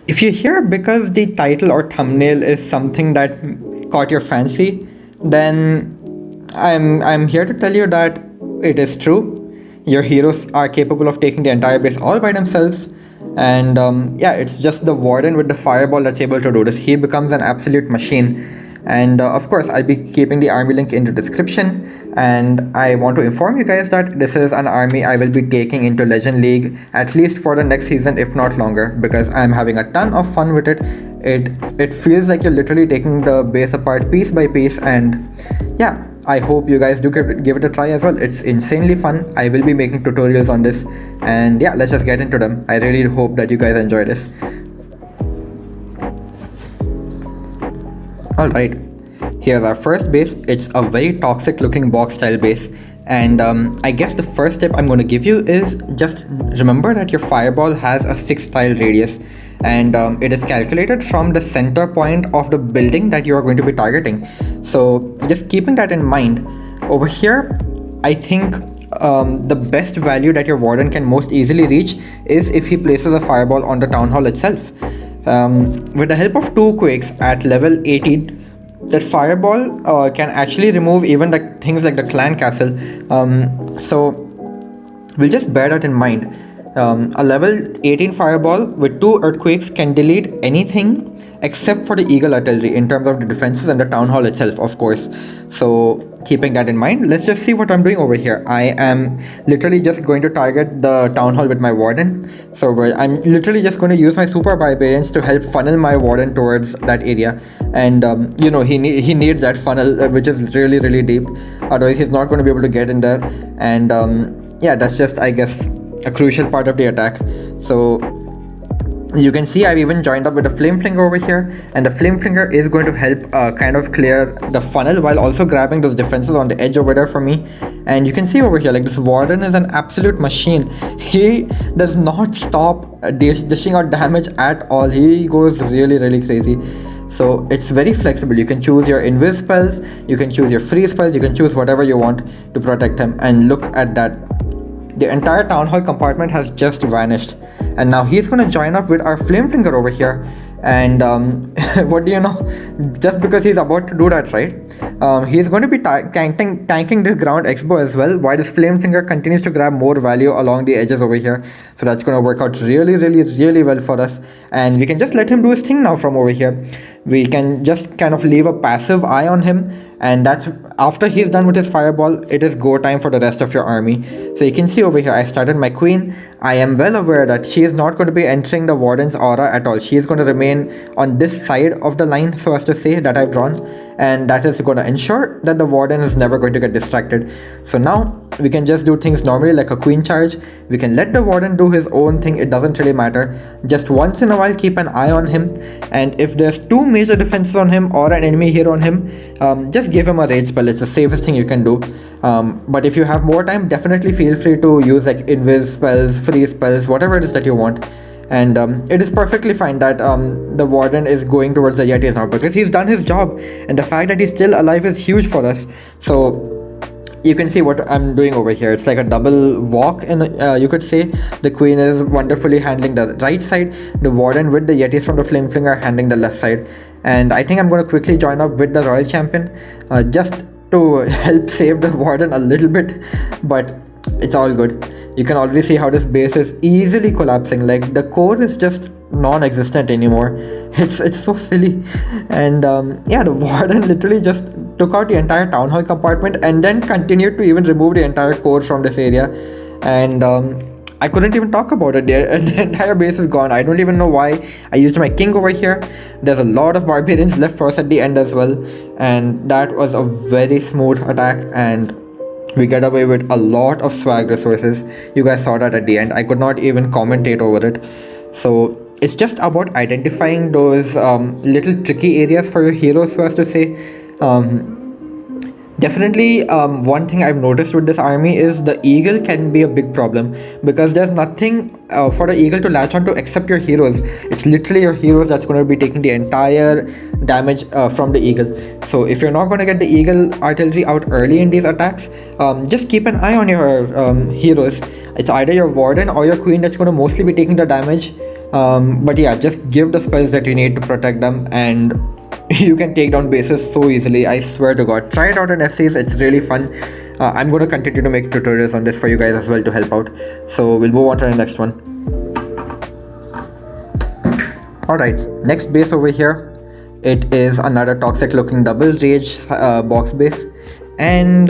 If you're here because the title or thumbnail is something that caught your fancy, then I'm here to tell you that it is true. Your heroes are capable of taking the entire base all by themselves, and yeah, it's just the warden with the fireball that's able to do this. He becomes an absolute machine. And of course, I'll be keeping the army link in the description. And I want to inform you guys that this is an army I will be taking into Legend League at least for the next season, if not longer, because I'm having a ton of fun with it. It feels like you're literally taking the base apart piece by piece, and yeah, I hope you guys do give it a try as well. It's insanely fun. I will be making tutorials on this, and yeah, let's just get into them. I really hope that you guys enjoy this. Alright, here's our first base. It's a very toxic looking box style base, and I guess the first tip I'm going to give you is just remember that your fireball has a 6 tile radius, and it is calculated from the center point of the building that you are going to be targeting. So just keeping that in mind, over here I think the best value that your warden can most easily reach is if he places a fireball on the town hall itself. With the help of 2 quakes at level 18, that fireball can actually remove even the things like the clan castle. So we'll just bear that in mind. A level 18 fireball with 2 earthquakes can delete anything except for the eagle artillery in terms of the defenses and the town hall itself, of course. So keeping that in mind, let's just see what I'm doing over here. I am literally just going to target the town hall with my warden. So I'm literally just going to use my super barbarians to help funnel my warden towards that area. And you know, he needs that funnel, which is really deep. Otherwise he's not going to be able to get in there. And yeah, that's just, I guess, a crucial part of the attack. So you can see I've even joined up with a flame flinger over here, and the flame flinger is going to help kind of clear the funnel while also grabbing those defenses on the edge over there for me. And you can see over here, like, this warden is an absolute machine. He does not stop dishing out damage at all. He goes really crazy. So it's very flexible. You can choose your invis spells, you can choose your free spells, you can choose whatever you want to protect him. And look at that, the entire town hall compartment has just vanished, and now he's going to join up with our flame finger over here. And what do you know, just because he's about to do that, right, he's going to be tanking this ground expo as well, while this flame finger continues to grab more value along the edges over here. So that's going to work out really well for us, and we can just let him do his thing now from over here. We can just kind of leave a passive eye on him, and that's after he's done with his fireball, it is go time for the rest of your army. So you can see over here, I started my queen. I am well aware that she is not going to be entering the warden's aura at all. She is going to remain on this side of the line, so as to say, that I've drawn, and that is going to ensure that the warden is never going to get distracted. So now we can just do things normally like a queen charge. We can let the warden do his own thing, it doesn't really matter. Just once in a while keep an eye on him, and if there's 2 major defenses on him or an enemy hero on him, just give him a rage spell. It's the safest thing you can do. But if you have more time, definitely feel free to use like invis spells, free spells, whatever it is that you want. And it is perfectly fine that the warden is going towards the yetis now, because he's done his job, and the fact that he's still alive is huge for us. So you can see what I'm doing over here. It's like a double walk, and you could say the queen is wonderfully handling the right side, the warden with the yetis from the flame flinger handling the left side. And I think I'm going to quickly join up with the royal champion, just to help save the warden a little bit, but it's all good. You can already see how this base is easily collapsing. Like, the core is just non-existent anymore. It's so silly. And yeah, the warden literally just took out the entire town hall compartment and then continued to even remove the entire core from this area. And I couldn't even talk about it there. The entire base is gone. I don't even know why I used my king over here. There's a lot of barbarians left for us at the end as well, and that was a very smooth attack, and we get away with a lot of swag resources. You guys saw that at the end. I could not even commentate over it. So it's just about identifying those little tricky areas for your heroes, so as to say. Definitely, one thing I've noticed with this army is the eagle can be a big problem, because there's nothing for the eagle to latch onto except your heroes. It's literally your heroes that's going to be taking the entire damage from the eagle. So if you're not going to get the eagle artillery out early in these attacks, just keep an eye on your heroes. It's either your warden or your queen that's going to mostly be taking the damage. But yeah, just give the spells that you need to protect them, and you can take down bases so easily. I swear to God, try it out in FCs. It's really fun. I'm going to continue to make tutorials on this for you guys as well to help out. So we'll move on to the next one. Alright, next base over here. It is another toxic looking double rage box base. And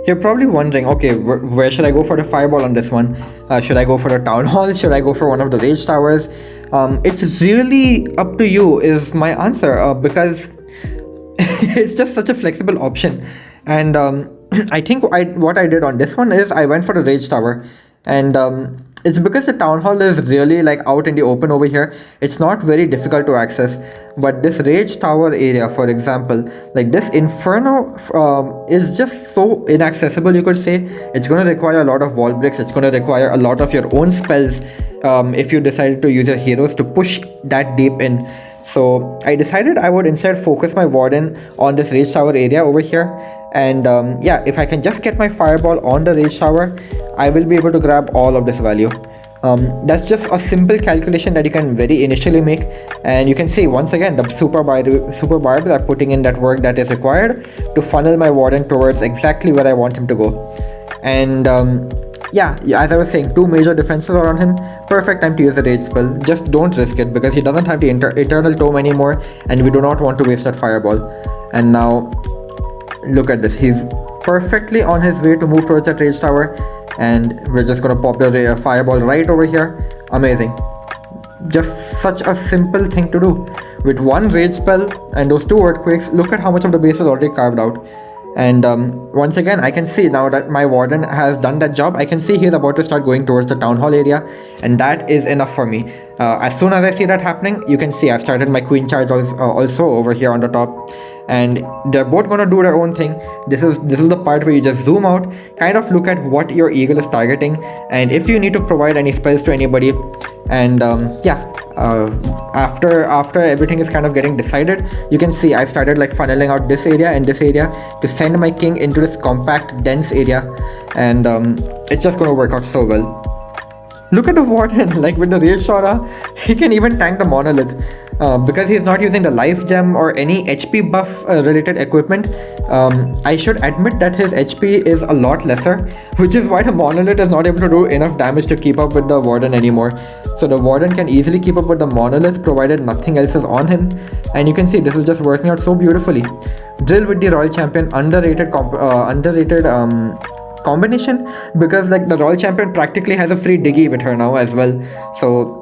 you're probably wondering, okay, where should I go for the fireball on this one? Should I go for the town hall? Should I go for one of the rage towers? It's really up to you is my answer, because it's just such a flexible option. And I think what I did on this one is I went for the rage tower. And it's because the town hall is really like out in the open over here. It's not very difficult to access, but this rage tower area, for example, like this inferno is just so inaccessible, you could say. It's going to require a lot of wall breaks. It's going to require a lot of your own spells if you decided to use your heroes to push that deep in. So I decided I would instead focus my warden on this rage tower area over here. And yeah, if I can just get my fireball on the rage tower, I will be able to grab all of this value. That's just a simple calculation that you can very initially make, and you can see once again the super barbs are putting in that work that is required to funnel my warden towards exactly where I want him to go. And yeah, as I was saying, 2 major defenses are on him. Perfect time to use the rage spell. Just don't risk it because he doesn't have the eternal tome anymore, and we do not want to waste that fireball. And now look at this, he's perfectly on his way to move towards that rage tower, and we're just gonna pop the fireball right over here. Amazing. Just such a simple thing to do. With one rage spell and those 2 earthquakes, look at how much of the base is already carved out. And once again, I can see now that my warden has done that job. I can see he's about to start going towards the town hall area, and that is enough for me. As soon as I see that happening, you can see I've started my queen charge also over here on the top. And they're both gonna do their own thing. This is the part where you just zoom out, kind of look at what your eagle is targeting, and if you need to provide any spells to anybody. And yeah, after everything is kind of getting decided, you can see I've started like funneling out this area and this area to send my king into this compact dense area, and it's just gonna work out so well. Look at the warden, like with the rage aura, he can even tank the monolith. Because he's not using the life gem or any HP buff related equipment. I should admit that his HP is a lot lesser, which is why the monolith is not able to do enough damage to keep up with the warden anymore. So the warden can easily keep up with the monolith provided nothing else is on him. And you can see this is just working out so beautifully. Drill with the royal champion, underrated combination, because like the royal champion practically has a free diggy with her now as well. So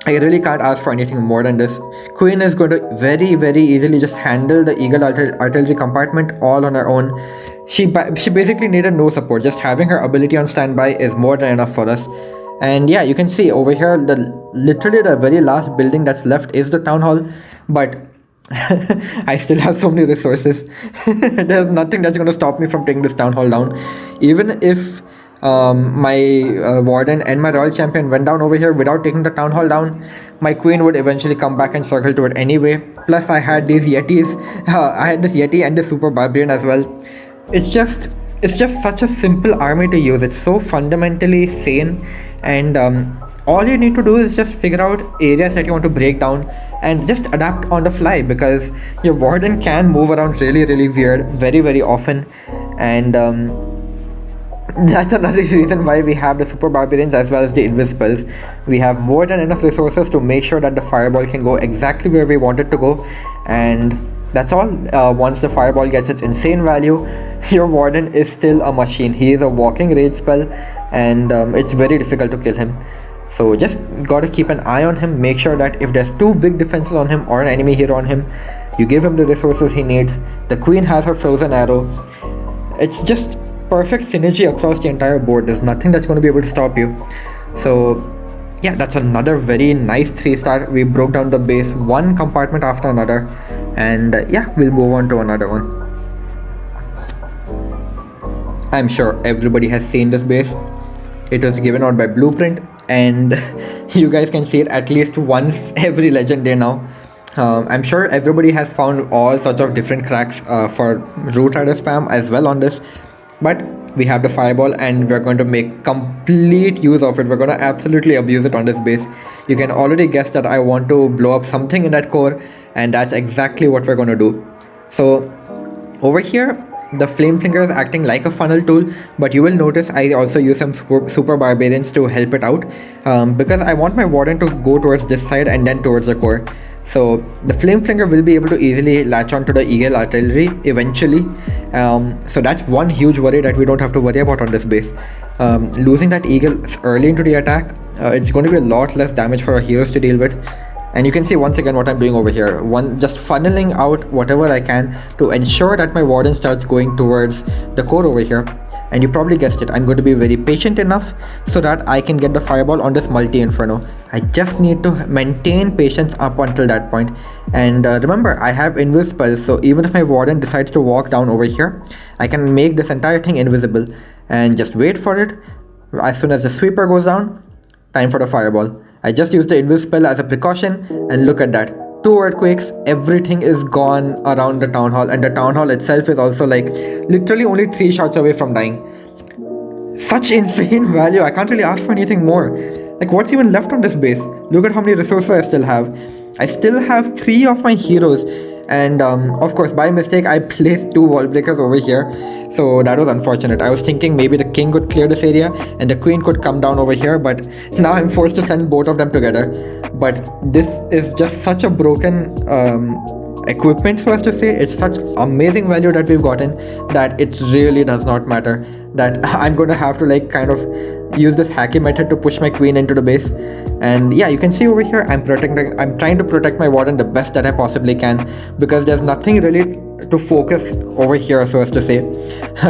I really can't ask for anything more than this. Queen is going to very easily just handle the eagle artillery compartment all on her own. She basically needed no support. Just having her ability on standby is more than enough for us. And yeah, you can see over here, literally the very last building that's left is the town hall. But I still have so many resources. There's nothing that's going to stop me from taking this town hall down. Even if my warden and my royal champion went down over here without taking the town hall down, my queen would eventually come back and circle to it anyway. Plus I had these yetis. I had this yeti and this super barbarian as well. It's just such a simple army to use. It's so fundamentally sane, and all you need to do is just figure out areas that you want to break down and just adapt on the fly, because your warden can move around really weird very often. And that's another reason why we have the super barbarians as well as the invisibles. We have more than enough resources to make sure that the fireball can go exactly where we want it to go. And that's all. Once the fireball gets its insane value, your warden is still a machine. He is a walking rage spell, and it's very difficult to kill him. So just gotta keep an eye on him. Make sure that if there's 2 big defenses on him or an enemy hero on him, you give him the resources he needs. The queen has her frozen arrow. It's just perfect synergy across the entire board. There's nothing that's going to be able to stop you. So yeah, that's another very nice 3-star. We broke down the base one compartment after another, and yeah, we'll move on to another one. I'm sure everybody has seen this base. It was given out by Blueprint, and you guys can see it at least once every legend day now. I'm sure everybody has found all sorts of different cracks for root rider spam as well on this. But we have the fireball, and we're going to make complete use of it. We're going to absolutely abuse it on this base. You can already guess that I want to blow up something in that core, and that's exactly what we're going to do. So over here, the flame flinger is acting like a funnel tool, but you will notice I also use some super barbarians to help it out, because I want my warden to go towards this side and then towards the core. So the flame flinger will be able to easily latch onto the eagle artillery eventually. So that's one huge worry that we don't have to worry about on this base. Losing that eagle early into the attack, it's going to be a lot less damage for our heroes to deal with. And you can see once again what I'm doing over here. Just funneling out whatever I can to ensure that my warden starts going towards the core over here. And you probably guessed it, I'm going to be very patient enough so that I can get the fireball on this multi-inferno. I just need to maintain patience up until that point. And remember, I have invis spells, so even if my warden decides to walk down over here, I can make this entire thing invisible and just wait for it. As soon as the sweeper goes down, time for the fireball. I just used the invis spell as a precaution, and look at that. 2 earthquakes, everything is gone around the town hall, and the town hall itself is also like literally only 3 shots away from dying. Such insane value, I can't really ask for anything more. Like, what's even left on this base? Look at how many resources I still have. I still have 3 of my heroes, and of course by mistake I placed 2 wall breakers over here, so that was unfortunate. I was thinking maybe the king could clear this area and the queen could come down over here, but now I'm forced to send both of them together. But this is just such a broken equipment, so as to say. It's such amazing value that we've gotten that it really does not matter that I'm going to have to like kind of use this hacky method to push my queen into the base. And yeah, you can see over here I'm trying to protect my warden the best that I possibly can, because there's nothing really to focus over here, so as to say.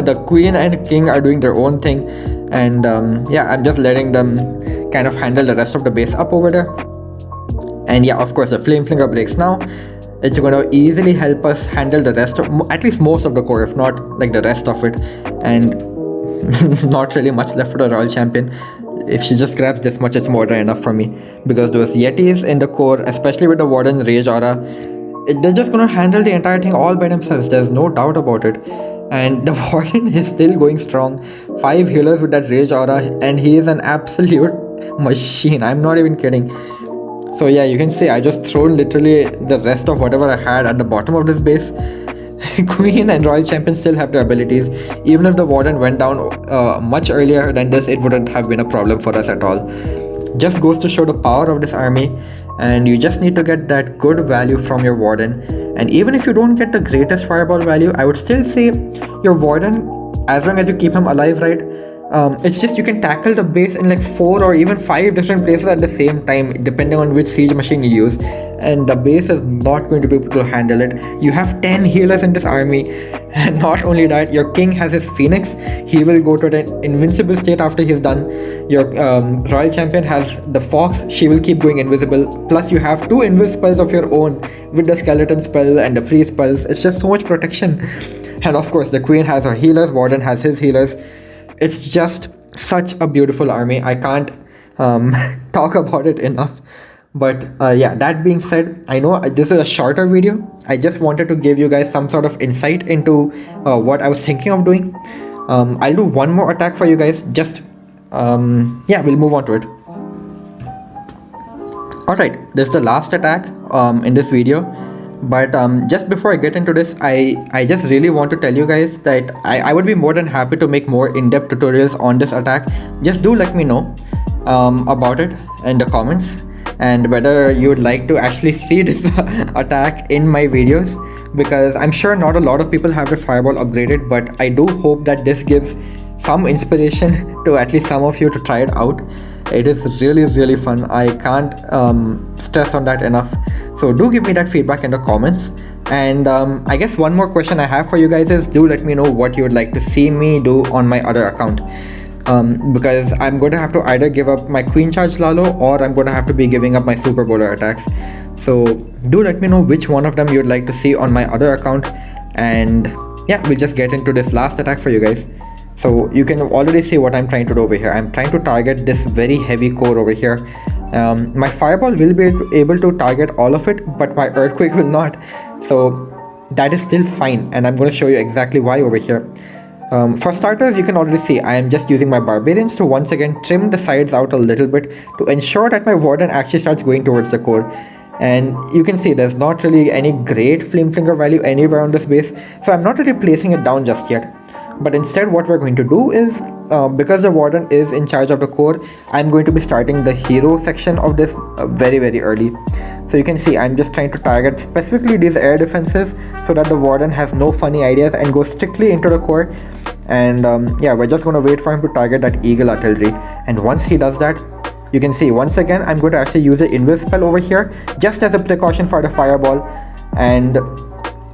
The queen and king are doing their own thing, and yeah, I'm just letting them kind of handle the rest of the base up over there. And yeah, of course the flame flinger breaks now. It's going to easily help us handle the rest of, at least most of the core, if not like the rest of it. And not really much left for the royal champion. If she just grabs this much, it's more than enough for me, because those yetis in the core, especially with the warden's rage aura, they're just going to handle the entire thing all by themselves. There's no doubt about it. And the warden is still going strong. 5 healers with that rage aura, and he is an absolute machine. I'm not even kidding. So yeah, you can see I just thrown literally the rest of whatever I had at the bottom of this base. Queen and royal champion still have their abilities. Even if the warden went down much earlier than this, it wouldn't have been a problem for us at all. Just goes to show the power of this army, and you just need to get that good value from your warden. And even if you don't get the greatest fireball value, I would still say your warden, as long as you keep him alive, right? It's just you can tackle the base in like 4 or even 5 different places at the same time, depending on which siege machine you use, and the base is not going to be able to handle it. You have 10 healers in this army, and not only that, your king has his phoenix. He will go to the invincible state after he's done. Your royal champion has the fox. She will keep going invisible, plus you have 2 invis spells of your own with the skeleton spell and the freeze spells. It's just so much protection. And of course the queen has her healers, warden has his healers. It's just such a beautiful army. I can't talk about it enough. But yeah, that being said, I know this is a shorter video. I just wanted to give you guys some sort of insight into what I was thinking of doing. I'll do one more attack for you guys. Just yeah, we'll move on to it. Alright, this is the last attack in this video. But just before I get into this, I just really want to tell you guys that I would be more than happy to make more in-depth tutorials on this attack. Just do let me know about it in the comments, and whether you would like to actually see this attack in my videos, because I'm sure not a lot of people have the fireball upgraded, but I do hope that this gives some inspiration to at least some of you to try it out. It is really fun. I can't stress on that enough. So do give me that feedback in the comments. And I guess one more question I have for you guys is, do let me know what you would like to see me do on my other account. Because I'm going to have to either give up my Queen Charge Lalo, or I'm going to have to be giving up my Super Bowler attacks. So do let me know which one of them you'd like to see on my other account. And yeah, we'll just get into this last attack for you guys. So you can already see what I'm trying to do over here. I'm trying to target this very heavy core over here. My fireball will be able to target all of it, but my earthquake will not. So that is still fine, and I'm going to show you exactly why over here. For starters, you can already see I am just using my barbarians to once again trim the sides out a little bit to ensure that my warden actually starts going towards the core. And you can see there's not really any great flame flinger value anywhere on this base, so I'm not really placing it down just yet. But instead what we're going to do is, because the warden is in charge of the core, I'm going to be starting the hero section of this very early. So you can see I'm just trying to target specifically these air defenses so that the warden has no funny ideas and goes strictly into the core. And yeah, we're just going to wait for him to target that eagle artillery, and once he does that, you can see once again I'm going to actually use the invis spell over here just as a precaution for the fireball. And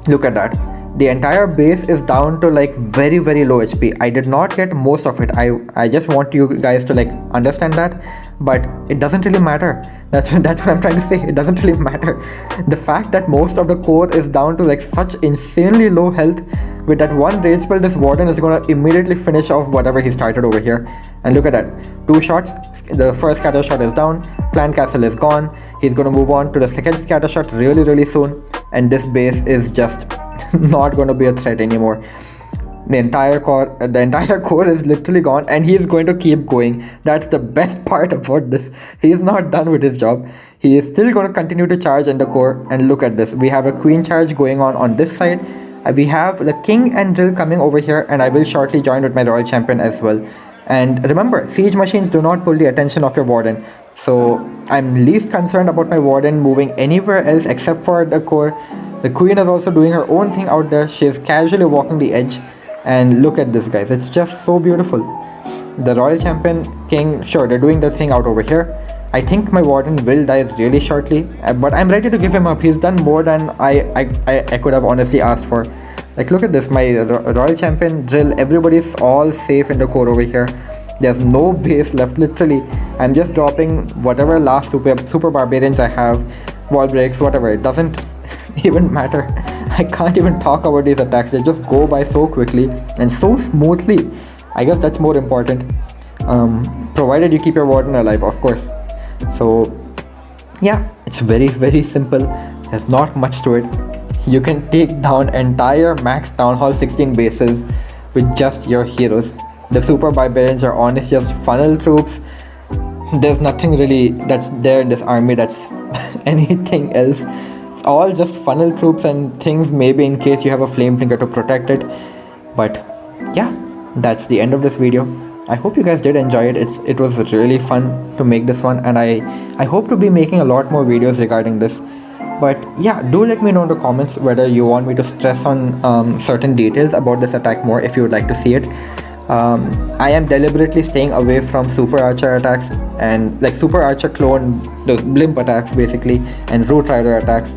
look at that, the entire base is down to like very low HP. I did not get most of it. I just want you guys to like understand that, but it doesn't really matter. That's what I'm trying to say. It doesn't really matter. The fact that most of the core is down to like such insanely low health, with that one rage spell, this warden is gonna immediately finish off whatever he started over here. And look at that, 2 shots. The first scatter shot is down, clan castle is gone. He's gonna move on to the second scatter shot really soon, and this base is just not going to be a threat anymore. The entire core is literally gone, and he is going to keep going. That's the best part about this. He is not done with his job. He is still going to continue to charge in the core. And look at this, we have a queen charge going on this side. We have the king and drill coming over here, and I will shortly join with my royal champion as well. And remember, siege machines do not pull the attention of your warden, so I'm least concerned about my warden moving anywhere else except for the core. The queen is also doing her own thing out there. She is casually walking the edge, and look at this, guys, it's just so beautiful. The royal champion, king, sure, they're doing their thing out over here. I think my warden will die really shortly, but I'm ready to give him up. He's done more than I could have honestly asked for. Like, look at this, my royal champion, drill, everybody's all safe in the core over here. There's no base left, literally. I'm just dropping whatever last super barbarians I have, wall breaks, whatever, it doesn't even matter. I can't even talk about these attacks. They just go by so quickly and so smoothly. I guess that's more important, provided you keep your warden alive, of course. So yeah, it's very simple. There's not much to it. You can take down entire max town hall 16 bases with just your heroes. The super barbarians are honestly just funnel troops. There's nothing really that's there in this army that's anything else. It's all just funnel troops and things, maybe in case you have a flame finger to protect it. But yeah, that's the end of this video. I hope you guys did enjoy it. It was really fun to make this one, and I hope to be making a lot more videos regarding this. But yeah, do let me know in the comments whether you want me to stress on certain details about this attack more if you would like to see it. I am deliberately staying away from super archer attacks and like super archer clone, those blimp attacks basically, and root rider attacks.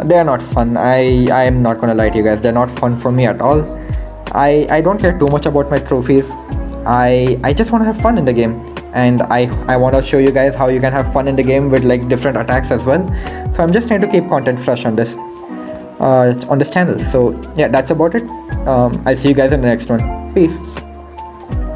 They are not fun. I am not gonna lie to you guys, they're not fun for me at all. I don't care too much about my trophies. I just want to have fun in the game, and I want to show you guys how you can have fun in the game with like different attacks as well. So I'm just trying to keep content fresh on this channel. So yeah, that's about it. I'll see you guys in the next one. Peace.